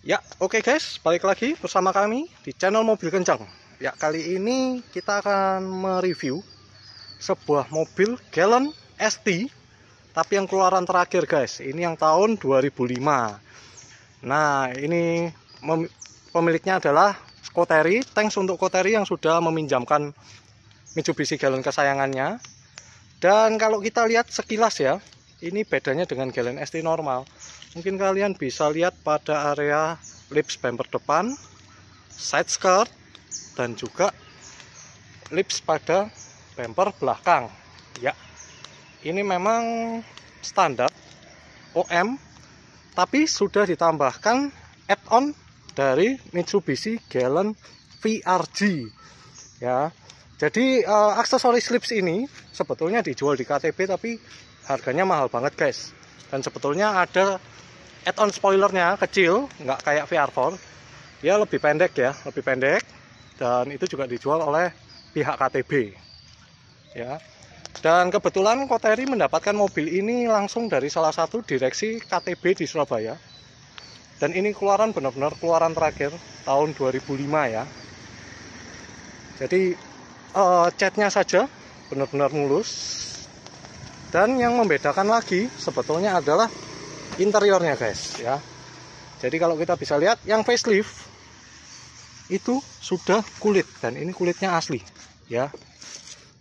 Ya, oke guys, balik lagi bersama kami di channel Mobil Kencang. Ya, kali ini kita akan mereview sebuah mobil Galant ST, tapi yang keluaran terakhir guys. Ini yang tahun 2005. Nah, ini pemiliknya adalah Koteri. Thanks untuk Koteri yang sudah meminjamkan Mitsubishi Galant kesayangannya. Dan kalau kita lihat sekilas ya, ini bedanya dengan Galant ST normal. Mungkin kalian bisa lihat pada area lips bumper depan, side skirt, dan juga lips pada bumper belakang. Ya, ini memang standar OM, tapi sudah ditambahkan add-on dari Mitsubishi Galant VRG. Ya, jadi aksesoris lips ini sebetulnya dijual di KTB, tapi harganya mahal banget guys. Dan sebetulnya ada add-on spoilernya kecil, nggak kayak VR4. Dia lebih pendek ya, lebih pendek. Dan itu juga dijual oleh pihak KTB. Ya. Dan kebetulan Koteri mendapatkan mobil ini langsung dari salah satu direksi KTB di Surabaya. Dan ini keluaran benar-benar keluaran terakhir tahun 2005 ya. Jadi catnya saja benar-benar mulus. Dan yang membedakan lagi sebetulnya adalah interiornya guys ya. Jadi kalau kita bisa lihat yang facelift itu sudah kulit, dan ini kulitnya asli ya.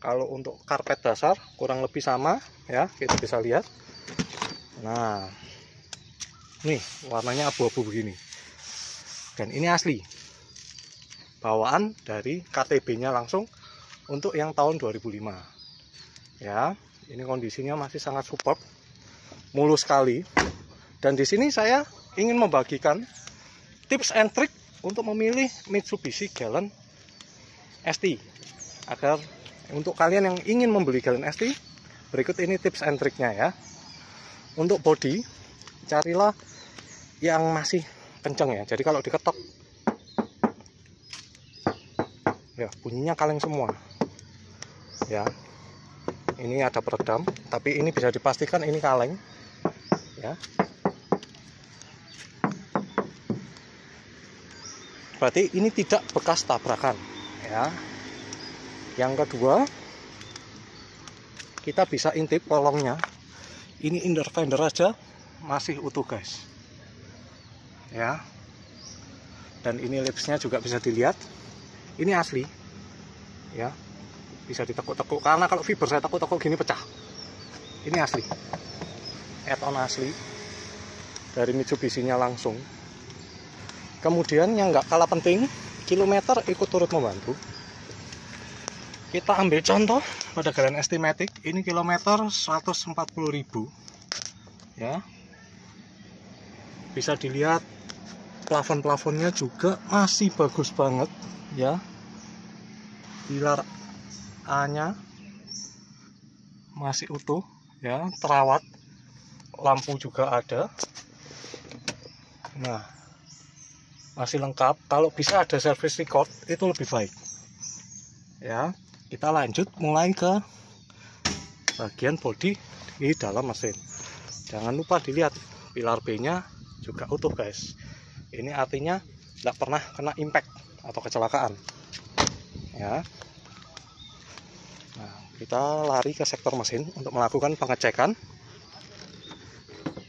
Kalau untuk karpet dasar kurang lebih sama ya, kita bisa lihat. Nah, nih warnanya abu-abu begini, dan ini asli bawaan dari KTB nya langsung untuk yang tahun 2005 ya. Ini kondisinya masih sangat superb, mulus sekali. Dan di sini saya ingin membagikan tips and trick untuk memilih Mitsubishi Galant ST. Agar untuk kalian yang ingin membeli Galant ST, berikut ini tips and triknya ya. Untuk bodi, carilah yang masih kenceng ya. Jadi kalau diketok, ya bunyinya kaleng semua. Ya, ini ada peredam, tapi ini bisa dipastikan ini kaleng. Ya. Berarti ini tidak bekas tabrakan ya. Yang kedua, kita bisa intip kolongnya. Ini inner fender aja masih utuh guys ya. Dan ini lipsnya juga bisa dilihat, ini asli ya. Bisa ditekuk-tekuk, karena kalau fiber saya tekuk-tekuk gini pecah. Ini asli, add-on asli dari Mitsubishi nya langsung. Kemudian yang nggak kalah penting, kilometer ikut turut membantu. Kita ambil contoh pada Galant ST Matic, ini kilometer 140.000 ya. Bisa dilihat plafon-plafonnya juga masih bagus banget ya. Pilar A-nya masih utuh ya, terawat. Lampu juga ada. Nah, masih lengkap. Kalau bisa ada service record itu lebih baik ya. Kita lanjut mulai ke bagian bodi di dalam mesin. Jangan lupa dilihat pilar B nya juga utuh guys. Ini artinya tidak pernah kena impact atau kecelakaan ya. Nah, kita lari ke sektor mesin untuk melakukan pengecekan.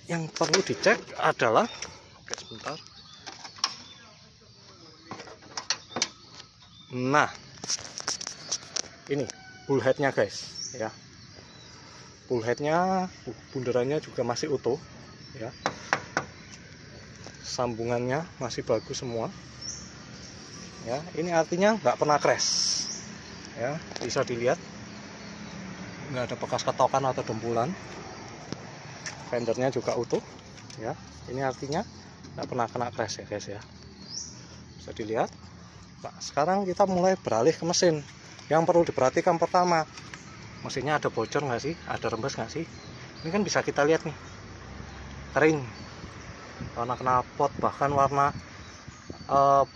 Yang perlu dicek adalah, oke sebentar. Nah, ini bullheadnya guys ya. Bullheadnya, bundarannya juga masih utuh ya. Sambungannya masih bagus semua ya. Ini artinya nggak pernah crash ya. Bisa dilihat nggak ada bekas ketokan atau dempulan. Fendernya juga utuh ya. Ini artinya nggak pernah kena crash ya guys ya. Bisa dilihat. Nah, sekarang kita mulai beralih ke mesin. Yang perlu diperhatikan pertama, mesinnya ada bocor nggak sih, ada rembes nggak sih. Ini kan bisa kita lihat nih, kering, warna knalpot, bahkan warna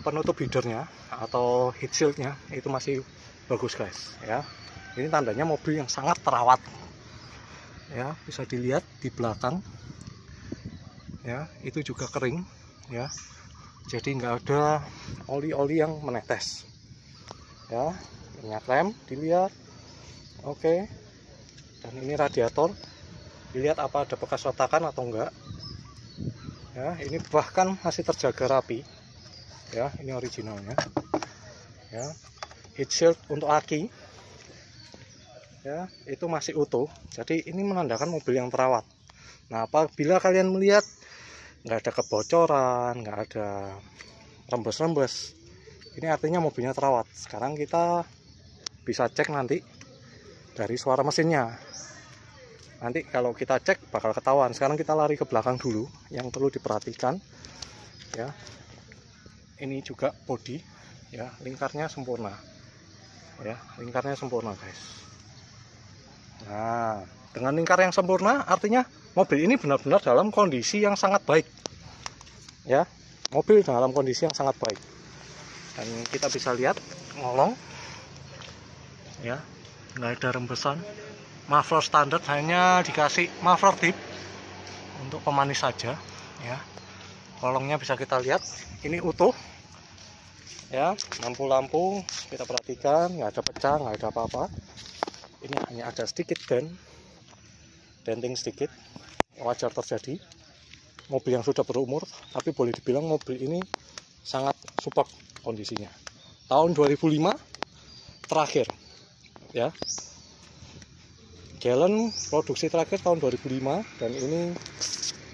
penutup headernya atau heat shieldnya itu masih bagus guys ya. Ini tandanya mobil yang sangat terawat ya. Bisa dilihat di belakang ya, itu juga kering ya. jadi nggak ada oli-oli yang menetes ya. Minyak rem dilihat oke. Dan ini radiator dilihat apa ada bekas retakan atau enggak ya. Ini bahkan masih terjaga rapi ya, ini originalnya ya. Heat shield untuk aki ya, itu masih utuh, jadi ini menandakan mobil yang terawat. Nah, apabila kalian melihat nggak ada kebocoran, nggak ada rembes-rembes, ini artinya mobilnya terawat. Sekarang kita bisa cek nanti dari suara mesinnya. Nanti kalau kita cek bakal ketahuan. Sekarang kita lari ke belakang dulu. Yang perlu diperhatikan ya, ini juga bodi ya, lingkarnya sempurna ya, lingkarnya sempurna guys. Nah, dengan lingkar yang sempurna artinya mobil ini benar-benar dalam kondisi yang sangat baik ya, mobil dalam kondisi yang sangat baik. Dan kita bisa lihat ngolong ya, nggak ada rembesan. Muffler standar, hanya dikasih muffler tip untuk pemanis saja ya. Kolongnya bisa kita lihat ini utuh ya. Lampu-lampu kita perhatikan nggak ada pecah, nggak ada apa-apa. Ini hanya ada sedikit denting sedikit, wajar terjadi. Mobil yang sudah berumur, tapi boleh dibilang mobil ini sangat support kondisinya. Tahun 2005 terakhir ya. Gallon produksi terakhir tahun 2005, dan ini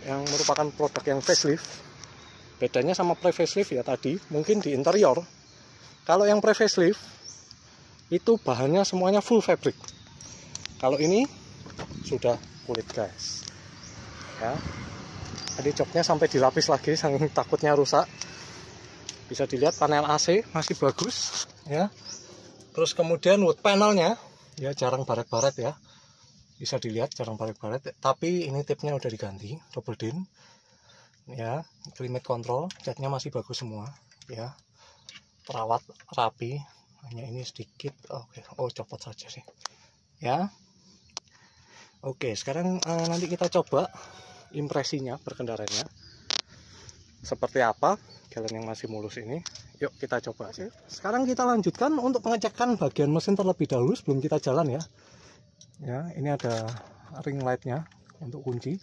yang merupakan produk yang facelift. Bedanya sama pre-facelift ya tadi, mungkin di interior. Kalau yang pre-facelift itu bahannya semuanya full fabric. Kalau ini sudah kulit guys ya. Tadi joknya sampai dilapis lagi, saking takutnya rusak. Bisa dilihat panel AC masih bagus ya. Terus kemudian wood panelnya ya jarang baret-baret ya. Bisa dilihat jarang baret-baret, tapi ini tipnya udah diganti double din ya. Climate control catnya masih bagus semua ya, terawat rapi. Hanya ini sedikit copot saja sih ya. Oke, sekarang nanti kita coba impresinya berkendaranya seperti apa Gallon yang masih mulus ini. Yuk kita coba aja. Sekarang kita lanjutkan untuk pengecekan bagian mesin terlebih dahulu sebelum kita jalan ya. Ya, ini ada ring lightnya untuk kunci.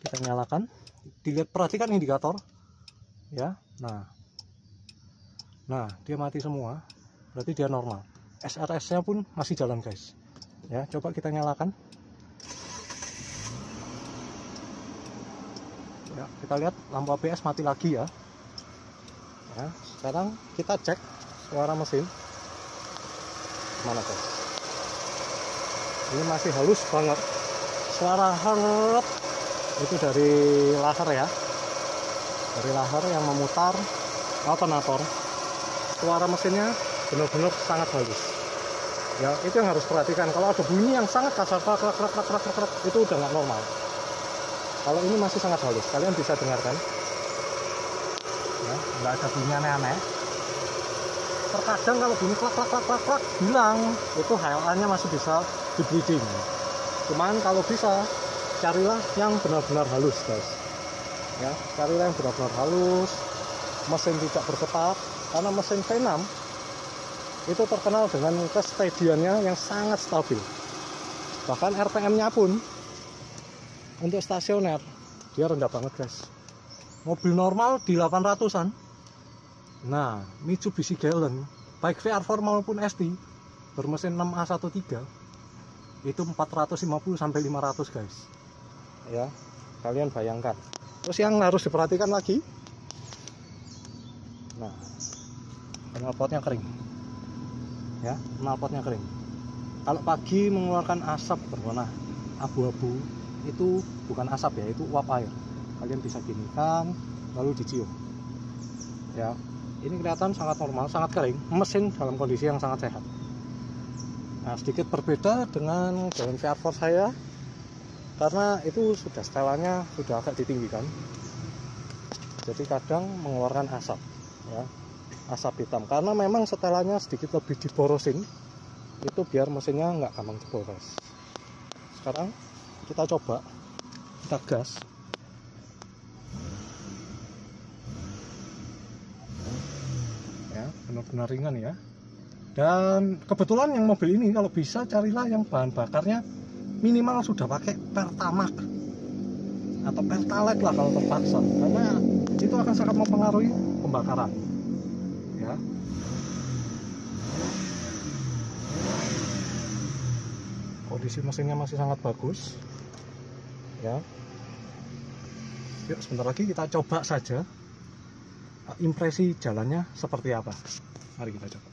Kita nyalakan. Dilihat, perhatikan indikator ya. Nah dia mati semua, berarti dia normal. SRS nya pun masih jalan guys ya. Coba kita nyalakan ya, kita lihat lampu ABS mati lagi ya. Sekarang kita cek suara mesin gimana guys. Ini masih halus banget, suara harap itu dari laser ya, dari laser yang memutar alternator. Suara mesinnya benar-benar sangat halus ya. Itu yang harus perhatikan. Kalau ada bunyi yang sangat kasar krak, itu udah nggak normal. Kalau ini masih sangat halus, kalian bisa dengarkan ya, nggak ada bunyi aneh-aneh. Terkadang kalau bunyi klak bilang itu HLA nya masih bisa di bleeding. Cuman kalau bisa carilah yang benar-benar halus guys ya, carilah yang benar-benar halus, mesin tidak bergetar. Karena mesin V6 itu terkenal dengan kesteadiannya yang sangat stabil. Bahkan RPM-nya pun untuk stasioner dia rendah banget guys. Mobil normal di 800-an. Nah, Mitsubishi Gallon baik VR4 maupun ST bermesin 6A13 itu 450 sampai 500 guys. Ya, kalian bayangkan. Terus yang harus diperhatikan lagi, nah, knalpotnya kering ya, knalpotnya kering. Kalau pagi mengeluarkan asap berwarna abu-abu, itu bukan asap ya, itu uap air. Kalian bisa ginikan lalu dicium ya. Ini kelihatan sangat normal, sangat kering, mesin dalam kondisi yang sangat sehat. Nah, sedikit berbeda dengan Gallon VR4 saya, karena itu sudah setelannya sudah agak ditinggikan, jadi kadang mengeluarkan asap ya, asap hitam, karena memang setelannya sedikit lebih diborosin itu biar mesinnya nggak gampang jebol guys. Sekarang kita coba, kita gas benar-benar ringan ya. Dan kebetulan yang mobil ini kalau bisa carilah yang bahan bakarnya minimal sudah pakai Pertamax atau Pertalite lah kalau terpaksa, karena itu akan sangat mempengaruhi pembakaran ya. Kondisi mesinnya masih sangat bagus ya. Yuk sebentar lagi kita coba saja impresi jalannya seperti apa. Mari kita coba.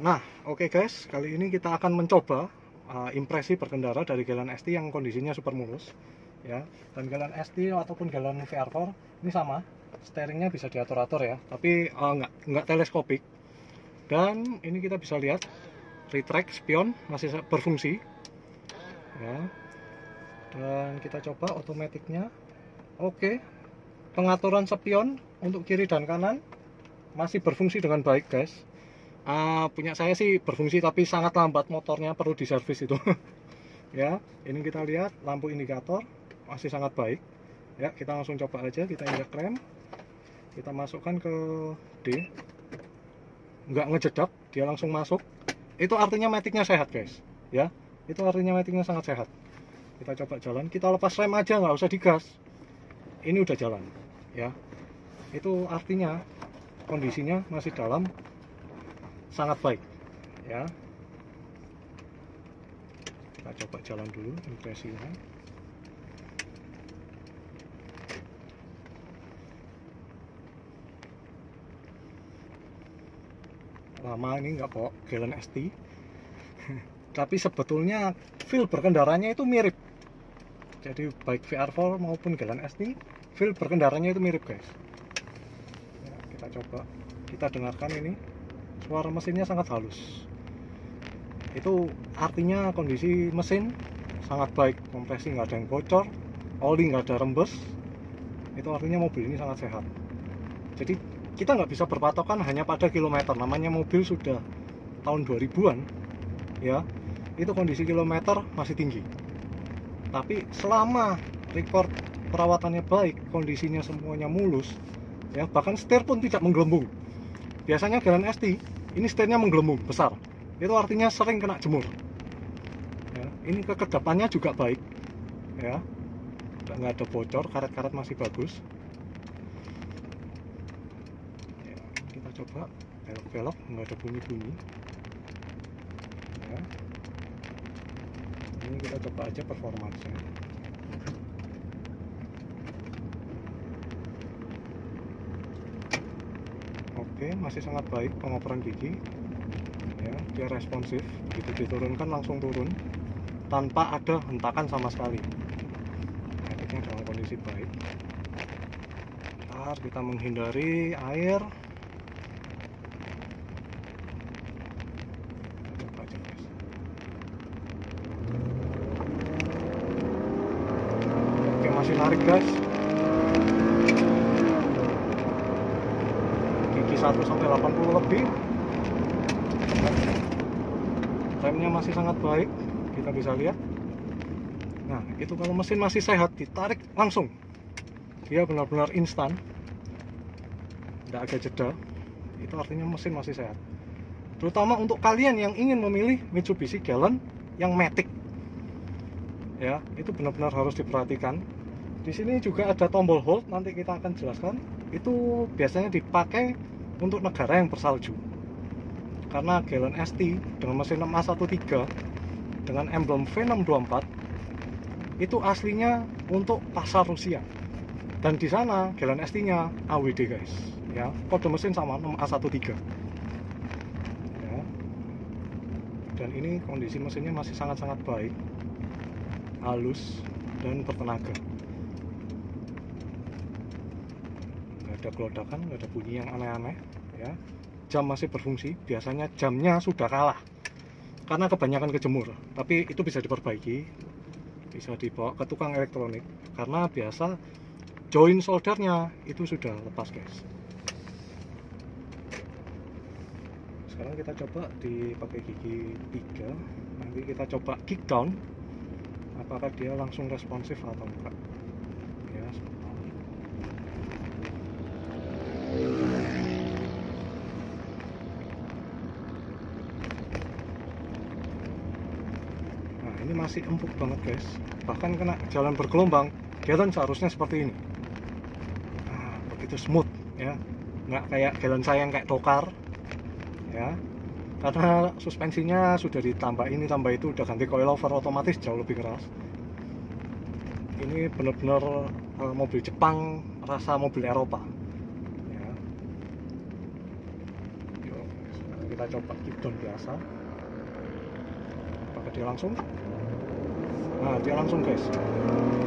Nah oke guys, kali ini kita akan mencoba impresi berkendara dari Galant ST yang kondisinya super mulus ya. Dan Galant ST ataupun Galant VR4 ini sama, steeringnya bisa diatur-atur ya, tapi nggak teleskopik. Dan ini kita bisa lihat retract spion masih berfungsi ya. Dan kita coba otomatiknya. Oke, pengaturan spion untuk kiri dan kanan masih berfungsi dengan baik guys. Punya saya sih berfungsi tapi sangat lambat, motornya perlu diservis itu. Ya, ini kita lihat lampu indikator masih sangat baik ya. Kita langsung coba aja, kita injak rem, kita masukkan ke D, nggak ngejedak, dia langsung masuk. Itu artinya maticnya sehat guys ya, itu artinya maticnya sangat sehat. Kita coba jalan, kita lepas rem aja, nggak usah digas, ini udah jalan ya. Itu artinya kondisinya masih dalam sangat baik ya. Kita coba jalan dulu impresinya. Lama ini nggak kok Galant ST tapi sebetulnya feel berkendaranya itu mirip. Jadi baik VR4 maupun Galant ST, feel berkendaranya itu mirip guys ya. Kita coba, kita dengarkan ini suara mesinnya sangat halus. Itu artinya kondisi mesin sangat baik, kompresi nggak ada yang bocor, oli nggak ada rembes. Itu artinya mobil ini sangat sehat. Jadi kita nggak bisa berpatokan hanya pada kilometer, namanya mobil sudah tahun 2000-an ya, itu kondisi kilometer masih tinggi. Tapi selama record perawatannya baik, kondisinya semuanya mulus ya, bahkan setir pun tidak menggelembung. Biasanya Galant ST ini setirnya menggelembung besar, itu artinya sering kena jemur ya. Ini kekedapannya juga baik ya, nggak ada bocor, karet-karet masih bagus ya. Kita coba belok-belok, nggak ada bunyi-bunyi ya. Ini kita coba aja performanya. Oke, masih sangat baik pengoperan gigi ya, dia responsif, begitu diturunkan langsung turun tanpa ada hentakan sama sekali. Metiknya dalam kondisi baik. Ntar kita menghindari air. Coba aja guys. Oke, masih narik guys. Gigi 1 sampai 80 lebih. Remnya masih sangat baik, kita bisa lihat. Nah itu kalau mesin masih sehat, ditarik langsung, dia benar-benar instan, tidak ada jeda. Itu artinya mesin masih sehat. Terutama untuk kalian yang ingin memilih Mitsubishi Galant yang matic ya, itu benar-benar harus diperhatikan. Di sini juga ada tombol hold, nanti kita akan jelaskan. Itu biasanya dipakai untuk negara yang bersalju. Karena Galant ST dengan mesin 6A13 dengan emblem V624 itu aslinya untuk pasar Rusia, dan di sana Galant ST-nya AWD guys ya, kode mesin sama 6A13 ya. Dan ini kondisi mesinnya masih sangat-sangat baik, halus dan bertenaga, nggak ada gelodakan, nggak ada bunyi yang aneh-aneh ya. Jam masih berfungsi, biasanya jamnya sudah kalah karena kebanyakan kejemur, tapi itu bisa diperbaiki, bisa dibawa ke tukang elektronik karena biasa join soldernya itu sudah lepas guys. Sekarang kita coba dipakai gigi 3, nanti kita coba kick down apakah dia langsung responsif atau enggak ya. ini masih empuk banget guys, bahkan kena jalan bergelombang Gallon seharusnya seperti ini. Nah, begitu smooth ya, nggak kayak Gallon saya yang kayak dokar ya, karena suspensinya sudah ditambah ini tambah itu, udah ganti coilover, otomatis jauh lebih keras. Ini bener-bener mobil Jepang rasa mobil Eropa ya. Yuk, sekarang kita coba kick down biasa. Pakai dia langsung. Nah, dia langsung guys,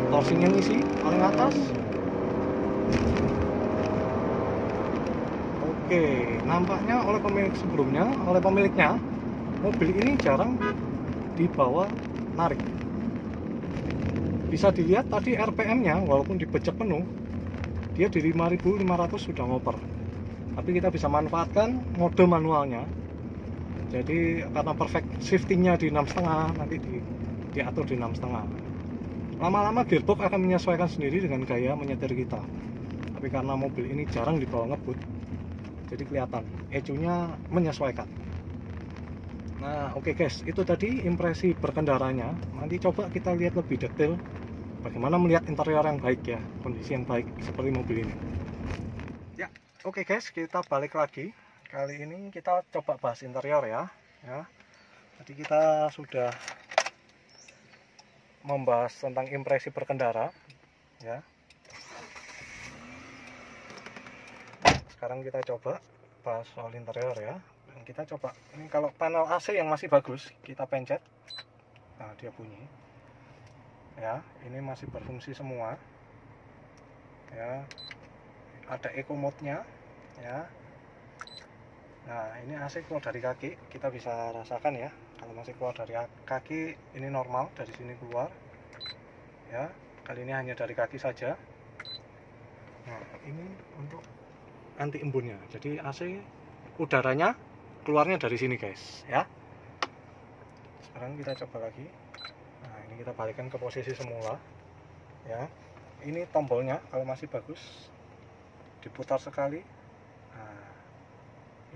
torsinya ngisi paling atas. Oke, nampaknya oleh pemiliknya mobil ini jarang dibawa narik. Bisa dilihat tadi RPM-nya walaupun dibejek penuh, dia di 5.500 sudah ngoper. Tapi kita bisa manfaatkan mode manualnya. Jadi karena perfect shiftingnya di 6,5, nanti diatur di 6,5. Lama-lama gearbox akan menyesuaikan sendiri dengan gaya menyetir kita. Tapi karena mobil ini jarang dibawa ngebut, jadi kelihatan ECU-nya menyesuaikan. Nah, oke guys, itu tadi impresi berkendaranya. Nanti coba kita lihat lebih detail bagaimana melihat interior yang baik ya, kondisi yang baik seperti mobil ini. Ya, oke guys, kita balik lagi. Kali ini kita coba bahas interior ya. Tadi kita sudah membahas tentang impresi berkendara ya. Sekarang kita coba bahas soal interior ya. Dan kita coba, ini kalau panel AC yang masih bagus, kita pencet. Nah, dia bunyi. Ya, ini masih berfungsi semua. Ya. Ada eco mode-nya ya. Nah, ini AC keluar dari kaki, kita bisa rasakan ya. Kalau masih keluar dari kaki, ini normal, dari sini keluar. Ya, kali ini hanya dari kaki saja. Nah, ini untuk anti embunnya. Jadi AC udaranya keluarnya dari sini guys ya. Sekarang kita coba lagi. Nah, ini kita balikkan ke posisi semula ya. Ini tombolnya kalau masih bagus, diputar sekali. Nah,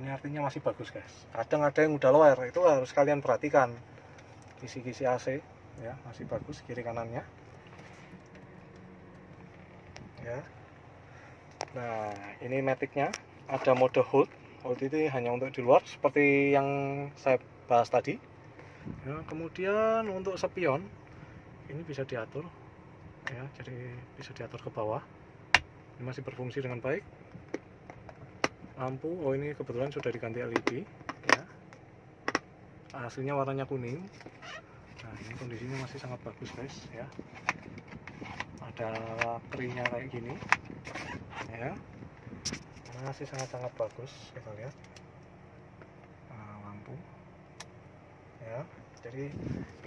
ini artinya masih bagus guys. Kadang ada yang udah lower, itu harus kalian perhatikan. Kisi-kisi AC ya, masih bagus kiri kanannya ya. Nah, ini maticnya ada mode hold itu hanya untuk di luar seperti yang saya bahas tadi ya. Kemudian untuk spion ini bisa diatur ya, jadi bisa diatur ke bawah. Ini masih berfungsi dengan baik. Lampu, oh ini kebetulan sudah diganti LED ya, aslinya warnanya kuning. Nah, ini kondisinya masih sangat bagus guys ya, ada keringnya kayak gini ya, masih sangat-sangat bagus. Kita lihat lampu ya, jadi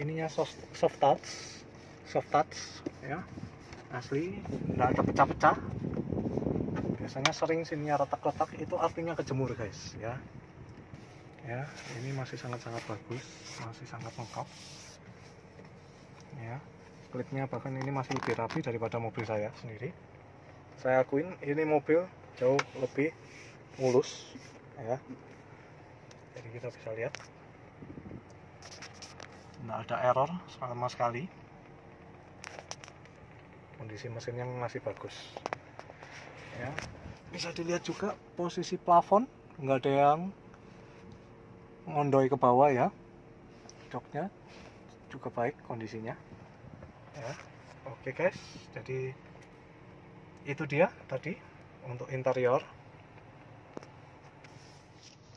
ininya soft touch ya, asli, nggak ada pecah-pecah. Biasanya sering sininya retak-retak, itu artinya kejemur guys ya. Ya, ini masih sangat-sangat bagus, masih sangat lengkap ya. Klipnya bahkan ini masih lebih rapi daripada mobil saya sendiri. Saya akuin ini mobil jauh lebih mulus ya. Jadi kita bisa lihat nggak ada error sama sekali. Kondisi mesinnya masih bagus ya. Bisa dilihat juga posisi plafon, nggak ada yang ngondoi ke bawah ya. Joknya juga baik kondisinya ya. Oke guys, jadi itu dia tadi untuk interior.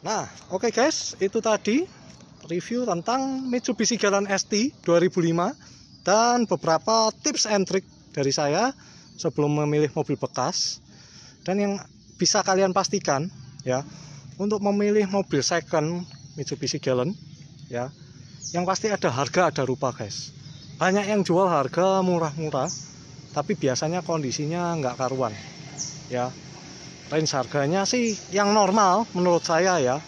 Nah, oke guys, itu tadi review tentang Mitsubishi Galant ST 2005 dan beberapa tips and trick dari saya sebelum memilih mobil bekas. Dan yang bisa kalian pastikan ya, untuk memilih mobil second Mitsubishi Galant ya, yang pasti ada harga ada rupa guys. Banyak yang jual harga murah-murah, tapi biasanya kondisinya nggak karuan ya. Range harganya sih yang normal menurut saya ya,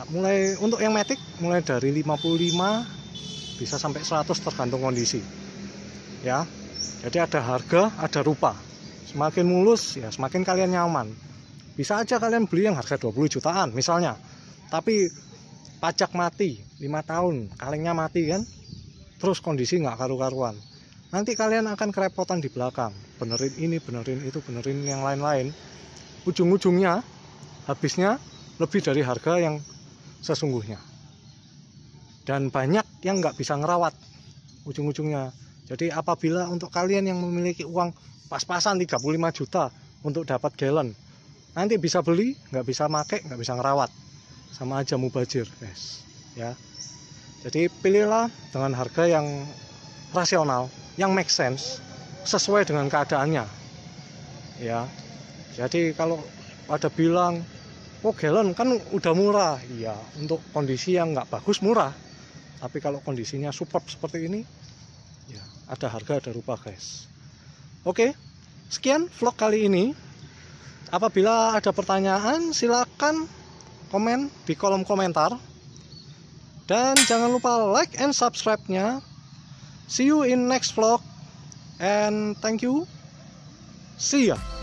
mulai untuk yang matic mulai dari 55 bisa sampai 100 tergantung kondisi ya. Jadi ada harga ada rupa. Semakin mulus ya semakin kalian nyaman. Bisa aja kalian beli yang harga 20 jutaan misalnya, tapi pajak mati 5 tahun, kalengnya mati kan, terus kondisi nggak karu-karuan. Nanti kalian akan kerepotan di belakang, benerin ini, benerin itu, benerin yang lain-lain. Ujung-ujungnya habisnya lebih dari harga yang sesungguhnya. Dan banyak yang nggak bisa ngerawat ujung-ujungnya. Jadi apabila untuk kalian yang memiliki uang pas-pasan 35 juta untuk dapat galon, nanti bisa beli, nggak bisa make, nggak bisa ngerawat, sama aja mubazir, guys. Ya. Jadi pilihlah dengan harga yang rasional, yang make sense, sesuai dengan keadaannya. Ya. Jadi kalau pada bilang, oh galon kan udah murah, iya, untuk kondisi yang nggak bagus murah. Tapi kalau kondisinya superb seperti ini, ya ada harga ada rupa, guys. Oke, sekian vlog kali ini. Apabila ada pertanyaan, silakan komen di kolom komentar. Dan jangan lupa like and subscribe-nya. See you in next vlog. And thank you. See ya.